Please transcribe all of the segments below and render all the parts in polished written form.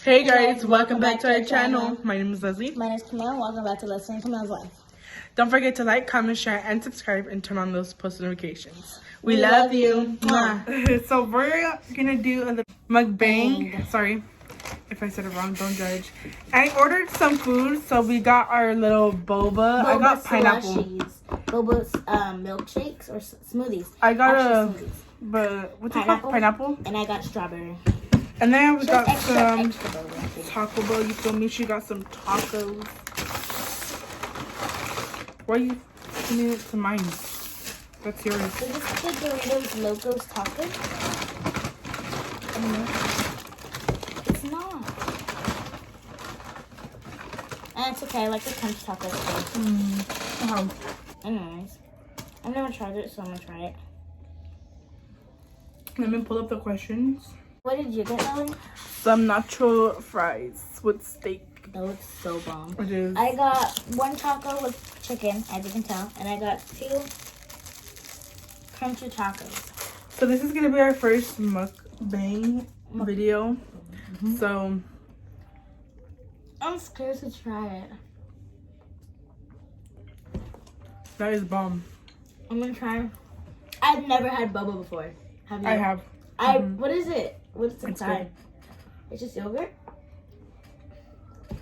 Hey guys, welcome back to our channel. My name is Leslie. My name is Camille. Welcome back to Listening Camille's Life. Don't forget to like, comment, share, and subscribe, and turn on those post notifications. We love you. Mwah. So we're gonna do a mukbang. Sorry if I said it wrong. Don't judge. I ordered some food, so we got our little boba. I got pineapple. Boba milkshakes or smoothies. I got smoothies. But what's it called? Pineapple. And I got strawberry. And then we got extra some boba. Taco Bell. You feel me? She got some tacos. Why are you giving it to mine? That's yours. Is this the Doritos Locos Tacos? It's not. And it's okay. I like the crunch tacos. Anyways, I've never tried it, so I'm gonna try it. Let me pull up the questions. What did you get, Ellie? Some nacho fries with steak. That looks so bomb. It is. I got one taco with chicken, as you can tell, and I got 2 crunchy tacos. So this is gonna be our first mukbang video. So I'm scared to try it. that is bomb. I'm gonna try. I've never had boba before. Have you? I have. What is it? What's inside? It's just yogurt?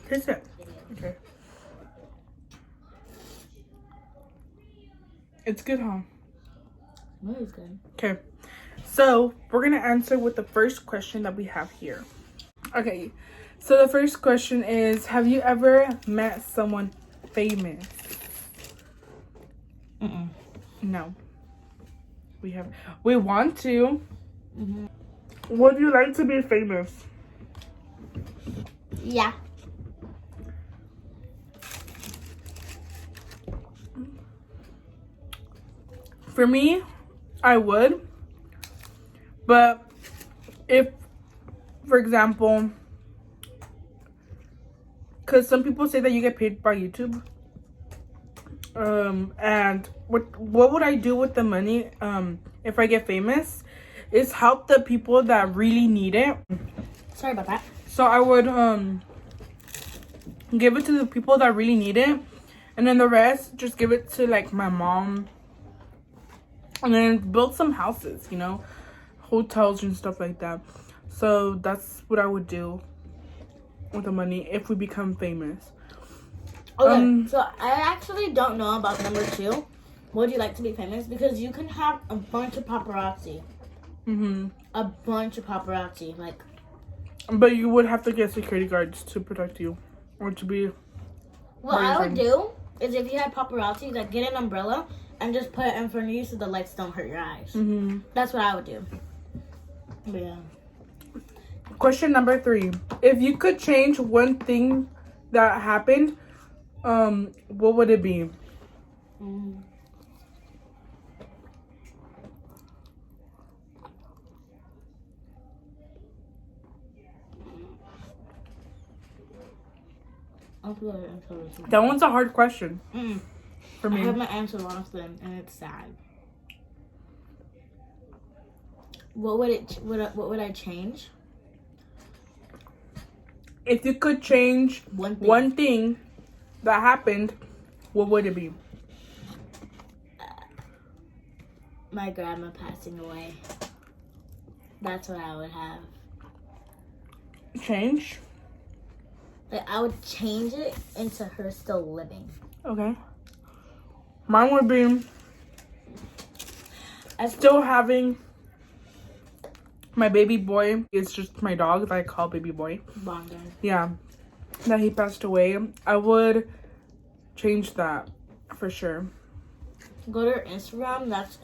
Taste it. Okay. It's good, huh? It is good. Okay. So we're gonna answer with the first question that we have here. Okay. So the first question is, have you ever met someone famous? No. We have. We want to. Would you like to be famous? Yeah. For me, I would. But if, for example, because some people say that you get paid by YouTube. And what would I do with the money if I get famous? Is help the people that really need it. Sorry about that. So I would give it to the people that really need it, and then the rest just give it to like my mom, and then build some houses, you know, hotels and stuff like that. So that's what I would do with the money if we become famous. Okay, so I actually don't know about number 2. Would you like to be famous? Because you can have a bunch of paparazzi. A bunch of paparazzi, like. But you would have to get security guards to protect you, or to be. What I would do is if you had paparazzi, like get an umbrella and just put it in front of you so the lights don't hurt your eyes. That's what I would do. But yeah. Question number 3: if you could change one thing that happened, what would it be? That one's a hard question for me. I have my answer lost then, and it's sad. What would I change? If you could change one thing that happened, what would it be? My grandma passing away. That's what I would have. Change? Like, I would change it into her still living. Okay. Mine would be still having my baby boy. It's just my dog that I call baby boy. Bongo. Yeah. That he passed away. I would change that for sure. Go to her Instagram. That's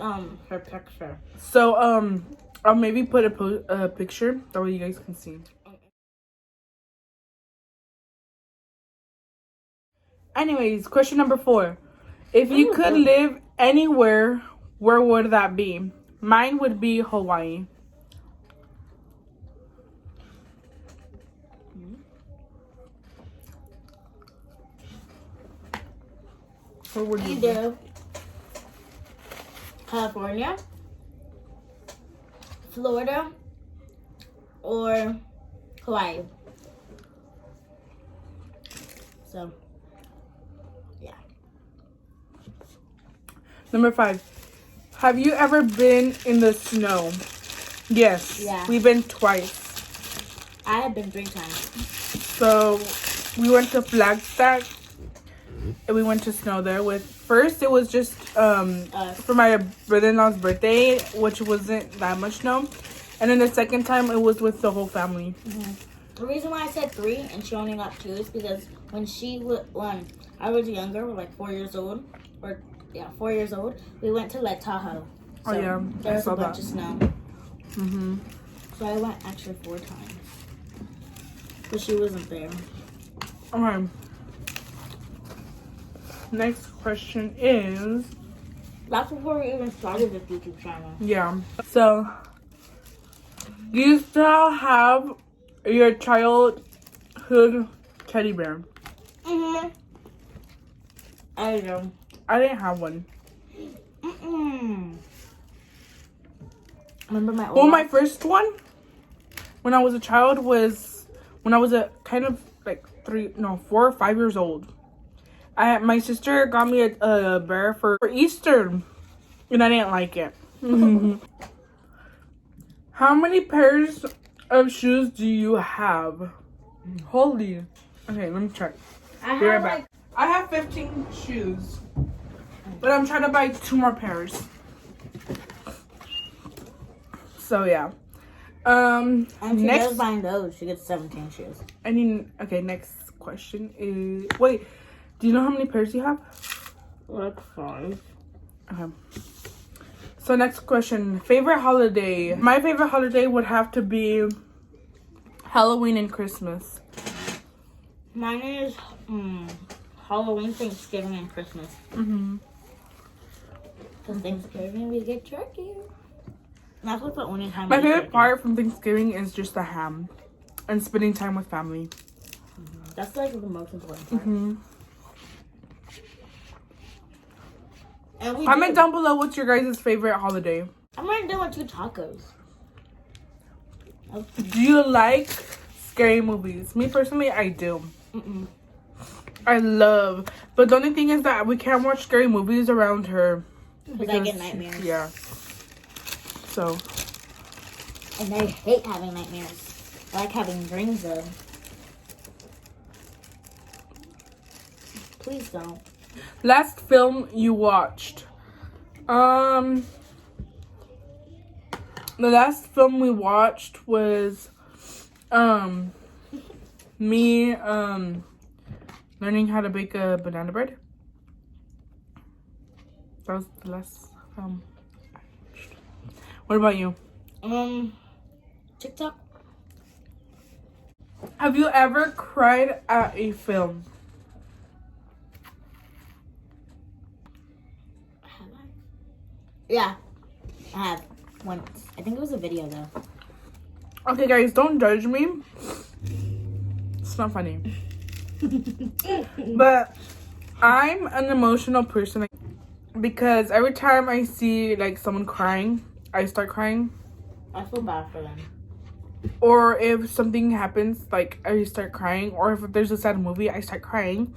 her picture. So I'll maybe put a picture that way you guys can see. Anyways, question number 4. If you could live anywhere, where would that be? Mine would be Hawaii. Where would you Either California, Florida, or Hawaii. So, yeah. Number 5. Have you ever been in the snow? Yes. Yeah. We've been twice. I have been 3 times. So we went to Flagstaff and we went to snow there with, first it was just for my brother-in-law's birthday, which wasn't that much snow. And then the second time it was with the whole family. The reason why I said 3 and she only got 2 is because when I was younger, like 4 years old, 4 years old, we went to Lake Tahoe. So Oh yeah, there was a bunch of snow. So I went actually 4 times, but she wasn't there. Okay. Next question is. That's before we even started this YouTube channel. Yeah. So, do you still have your childhood teddy bear? I do. I didn't have one. Remember my old Well, my first one when I was a child was when I was a kind of like 4 or 5 years old. My sister got me a bear for Easter, and I didn't like it. How many pairs of shoes do you have? Holy. Okay, let me check. Be right back. I have 15 shoes, but I'm trying to buy 2 more pairs. So yeah. And she next does buying those. She gets 17 shoes. okay, next question is, wait, do you know how many pairs you have? Like 5. Okay. So next question, favorite holiday. My favorite holiday would have to be Halloween and Christmas. Mine is Halloween, Thanksgiving, and Christmas. Because Thanksgiving we get turkey. That's what the only time. My favorite part from Thanksgiving is just the ham and spending time with family. That's like the most important part. And Comment down below what's your guys' favorite holiday. I'm already done with 2 tacos. Do you like scary movies? Me personally, I do. I love, but the only thing is that we can't watch scary movies around her Because I get nightmares. Yeah. So. And I hate having nightmares. I like having dreams though. Please don't. Last film you watched? The last film we watched was me learning how to bake a banana bread. That was the last film I watched. What about you? TikTok. Have you ever cried at a film? Have I? Yeah, I have once. I think it was a video though. Okay, guys, don't judge me. It's not funny. But I'm an emotional person because every time I see like someone crying, I start crying. I feel bad for them. Or if something happens, like I start crying. Or if there's a sad movie, I start crying.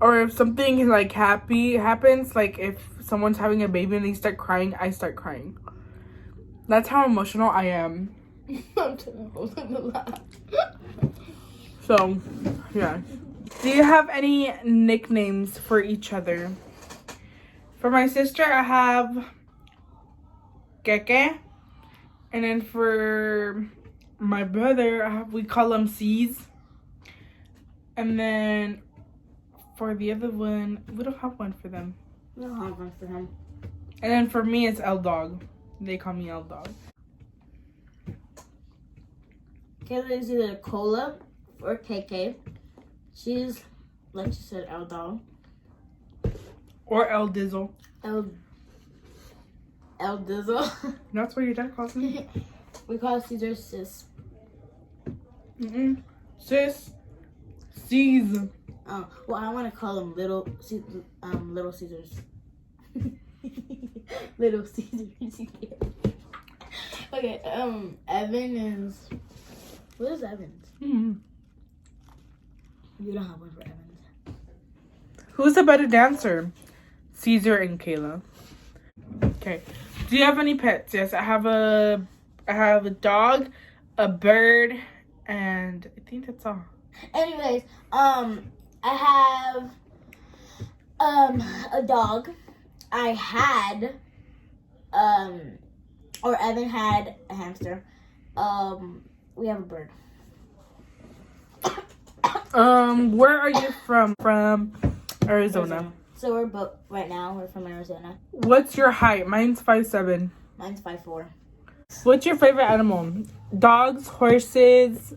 Or if something like happy happens, like if someone's having a baby and they start crying, I start crying. That's how emotional I am. I'm trying to hold on to laugh. So, yeah. Do you have any nicknames for each other? For my sister, I have Keke. And then for my brother, we call him C's. And then for the other one, we don't have one for them. We don't have one for him. And then for me, it's L Dog. They call me L Dog. Kayla is either Cola or KK. She's, like you said, L Dog. Or L Dizzle. L Dizzle. That's what your dad calls me? We call Caesar Sis. Sis. C's. Oh, well, I want to call them Little Caesars. Little Caesars. Okay, Evan is... What is Evans? You don't have one for Evans. Who's a better dancer? Caesar and Kayla. Okay. Do you have any pets? Yes, I have a dog, a bird, and I think that's all. Anyways, I have a dog. I had or Evan had a hamster. We have a bird. Where are you from? From Arizona. So we're both right now. We're from Arizona. What's your height? Mine's 5'7". Mine's 5'4". What's your favorite animal? Dogs, horses,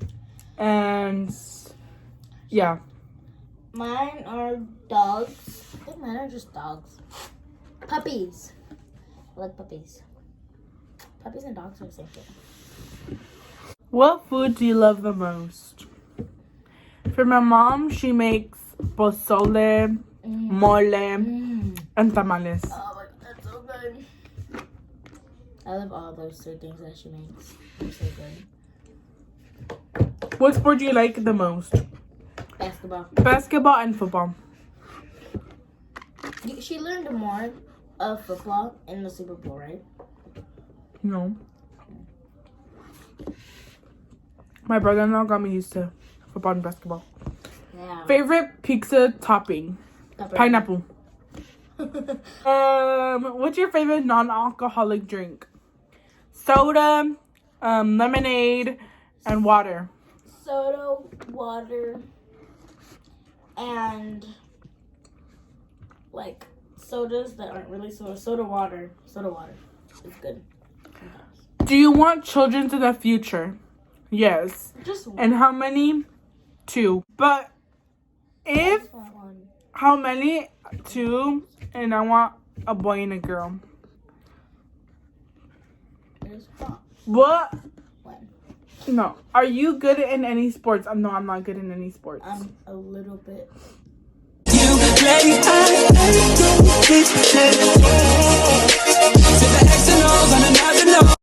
and yeah. Mine are dogs. I think mine are just dogs. Puppies. I like puppies. Puppies and dogs are the same thing. What food do you love the most? For my mom, she makes pozole, mole, and tamales. Oh my god, that's so good. I love all those three things that she makes. They're so good. What sport do you like the most? Basketball. Basketball and football. She learned more of football in the Super Bowl, right? No. My brother-in-law got me used to football and basketball. Yeah. Favorite pizza topping? Pineapple. What's your favorite non-alcoholic drink? Soda, lemonade, and water. Soda, water, and like sodas that aren't really soda. Soda water. Soda water is good. Do you want children in the future? Yes. Just one. And how many? 2. But if Just want one. how many? 2. And I want a boy and a girl. Just one. What? One. No. Are you good in any sports? No, I'm not good in any sports. I'm a little bit. You